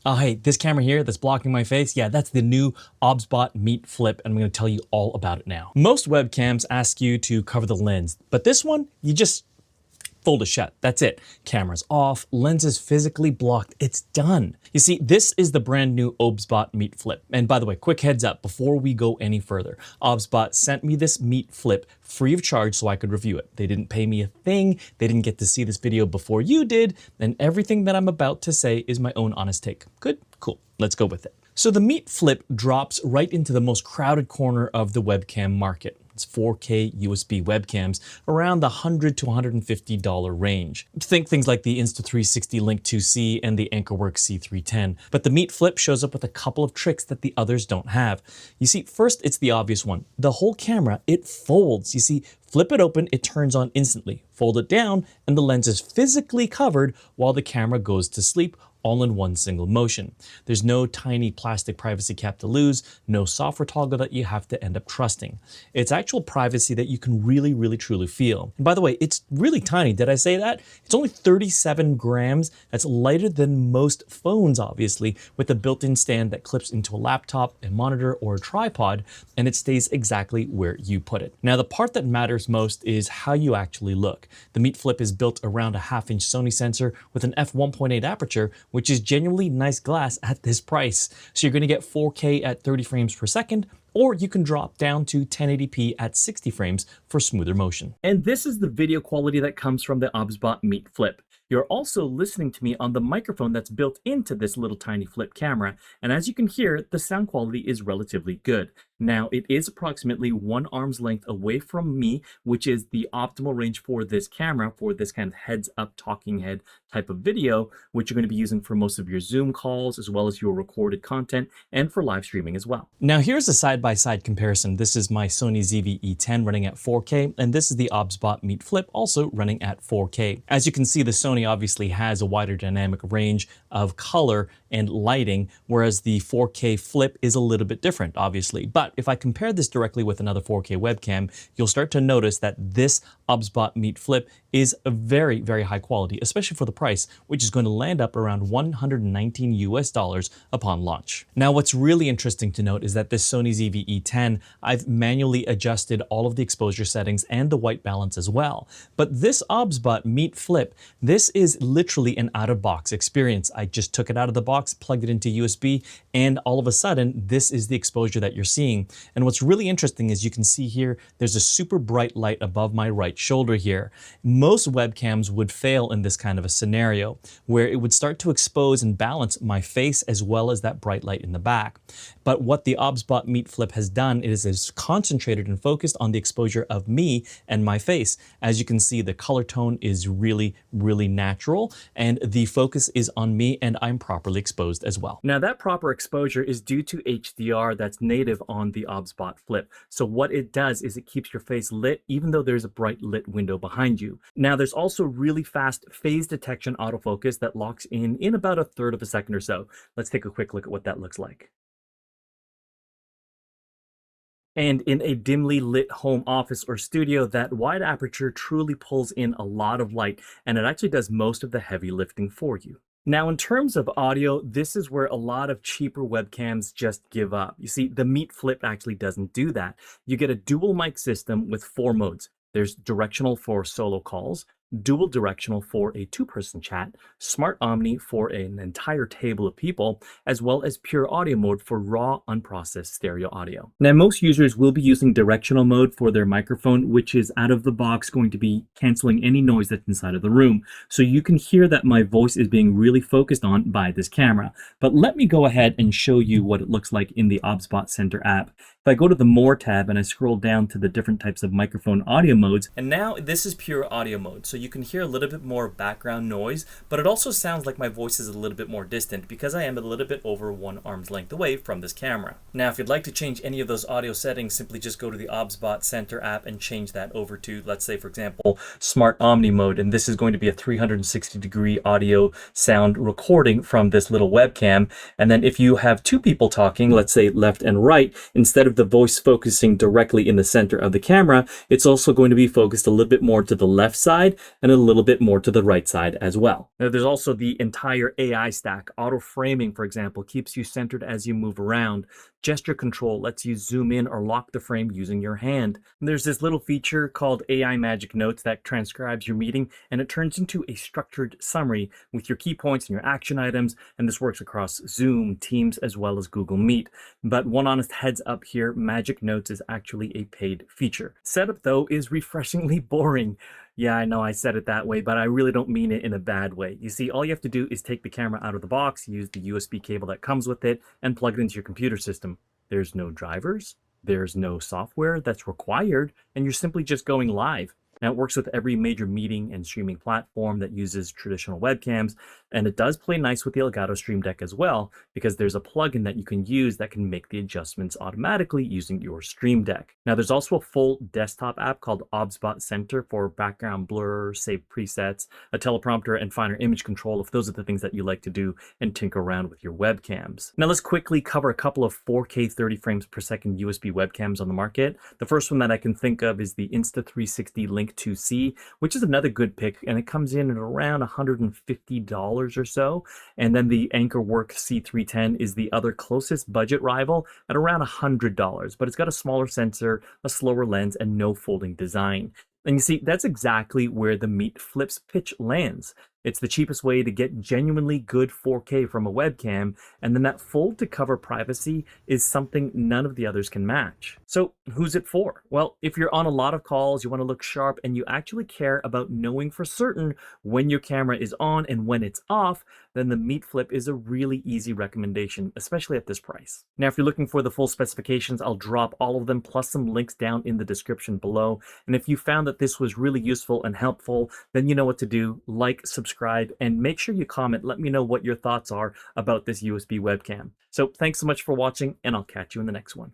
Oh, hey, this camera here that's blocking my face, yeah, that's the new OBSBOT Meet Flip, and I'm gonna tell you all about it now. Most webcams ask you to cover the lens, but this one, you just fold it shut. That's it. Camera's off, lens is physically blocked. It's done. You see, this is the brand new OBSBOT Meet Flip. And by the way, quick heads up, before we go any further, OBSBOT sent me this Meet Flip free of charge so I could review it. They didn't pay me a thing. They didn't get to see this video before you did. And everything that I'm about to say is my own honest take. Good? Cool. Let's go with it. So the Meet Flip drops right into the most crowded corner of the webcam market. It's 4K USB webcams around the $100 to $150 range. Think things like the Insta360 Link 2C and the Anchorworks C310. But the Meet Flip shows up with a couple of tricks that the others don't have. You see, first, it's the obvious one. The whole camera, it folds. You see, flip it open, it turns on instantly. Fold it down, and the lens is physically covered while the camera goes to sleep, all in one single motion. There's no tiny plastic privacy cap to lose, no software toggle that you have to end up trusting. It's actual privacy that you can really truly feel. And by the way, it's really tiny. Did I say that? It's only 37 grams. That's lighter than most phones, obviously, with a built-in stand that clips into a laptop, a monitor, or a tripod, and it stays exactly where you put it. Now, the part that matters most is how you actually look. The Meet Flip is built around a 1/2-inch Sony sensor with an f1.8 aperture, which is genuinely nice glass at this price. So you're going to get 4K at 30 frames per second, or you can drop down to 1080p at 60 frames for smoother motion. And this is the video quality that comes from the OBSBOT Meet Flip. You're also listening to me on the microphone that's built into this little tiny flip camera, and as you can hear, the sound quality is relatively good. Now, it is approximately 1 arm's length away from me, which is the optimal range for this camera, for this kind of heads-up talking head type of video, which you're going to be using for most of your Zoom calls, as well as your recorded content, and for live streaming as well. Now, here's a side-by-side comparison. This is my Sony ZV-E10 running at 4K, and this is the OBSBOT Meet Flip, also running at 4K. As you can see, the Sony obviously has a wider dynamic range of color and lighting, whereas the 4K Flip is a little bit different, obviously. But if I compare this directly with another 4K webcam, you'll start to notice that this OBSBOT Meet Flip is a very high quality, especially for the price, which is going to land up around $119 US upon launch. Now, what's really interesting to note is that this Sony ZV-E10, I've manually adjusted all of the exposure settings and the white balance as well. But this OBSBOT Meet Flip, this is literally an out-of-box experience. I just took it out of the box, plugged it into USB, and all of a sudden, this is the exposure that you're seeing. And what's really interesting is you can see here, there's a super bright light above my right shoulder here. Most webcams would fail in this kind of a scenario, where it would start to expose and balance my face as well as that bright light in the back. But what the OBSBOT Meet Flip has done is it's concentrated and focused on the exposure of me and my face. As you can see, the color tone is really natural, and the focus is on me, and I'm properly exposed as well. Now, that proper exposure is due to HDR that's native on the OBSBOT Flip. So what it does is it keeps your face lit even though there's a bright lit window behind you. Now, there's also really fast phase detection autofocus that locks in about 1/3 of a second or so. Let's take a quick look at what that looks like. And in a dimly lit home office or studio, that wide aperture truly pulls in a lot of light, and it actually does most of the heavy lifting for you. Now, in terms of audio, this is where a lot of cheaper webcams just give up. You see, the Meet Flip actually doesn't do that. You get a dual mic system with 4 modes. There's directional for solo calls, dual directional for a 2-person chat, smart Omni for an entire table of people, as well as pure audio mode for raw, unprocessed stereo audio. Now, most users will be using directional mode for their microphone, which is out of the box going to be canceling any noise that's inside of the room. So you can hear that my voice is being really focused on by this camera. But let me go ahead and show you what it looks like in the OBSBOT Center app. If I go to the More tab and I scroll down to the different types of microphone audio modes, and now this is pure audio mode. So you can hear a little bit more background noise, but it also sounds like my voice is a little bit more distant because I am a little bit over 1 arm's length away from this camera. Now, if you'd like to change any of those audio settings, simply just go to the OBSBOT Center app and change that over to, let's say, for example, Smart Omni mode. And this is going to be a 360-degree audio sound recording from this little webcam. And then if you have 2 people talking, let's say left and right, instead of of the voice focusing directly in the center of the camera, it's also going to be focused a little bit more to the left side and a little bit more to the right side as well. Now, there's also the entire AI stack. Auto framing, for example, keeps you centered as you move around. Gesture control lets you zoom in or lock the frame using your hand. And there's this little feature called AI Magic Notes that transcribes your meeting, and it turns into a structured summary with your key points and your action items, and this works across Zoom, Teams, as well as Google Meet. But one honest heads up here, Magic Notes is actually a paid feature. Setup, though, is refreshingly boring. Yeah, I know I said it that way, but I really don't mean it in a bad way. You see, all you have to do is take the camera out of the box, use the USB cable that comes with it, and plug it into your computer system. There's no drivers, there's no software that's required, and you're simply just going live. Now, it works with every major meeting and streaming platform that uses traditional webcams, and it does play nice with the Elgato Stream Deck as well, because there's a plugin that you can use that can make the adjustments automatically using your Stream Deck. Now, there's also a full desktop app called OBSBOT Center for background blur, saved presets, a teleprompter, and finer image control if those are the things that you like to do and tinker around with your webcams. Now, let's quickly cover a couple of 4K 30 frames per second USB webcams on the market. The first one that I can think of is the Insta360 Link 2C, which is another good pick, and it comes in at around $150 or so. And then the Anchorwork C310 is the other closest budget rival at around $100, but it's got a smaller sensor, a slower lens, and no folding design. And you see, that's exactly where the Meet Flip's pitch lands. It's the cheapest way to get genuinely good 4K from a webcam, and then that fold to cover privacy is something none of the others can match. So who's it for? Well, if you're on a lot of calls, you want to look sharp, and you actually care about knowing for certain when your camera is on and when it's off, then the Meet Flip is a really easy recommendation, especially at this price. Now, if you're looking for the full specifications, I'll drop all of them plus some links down in the description below. And if you found that this was really useful and helpful, then you know what to do. Like, subscribe, and make sure you comment. Let me know what your thoughts are about this USB webcam. So thanks so much for watching, and I'll catch you in the next one.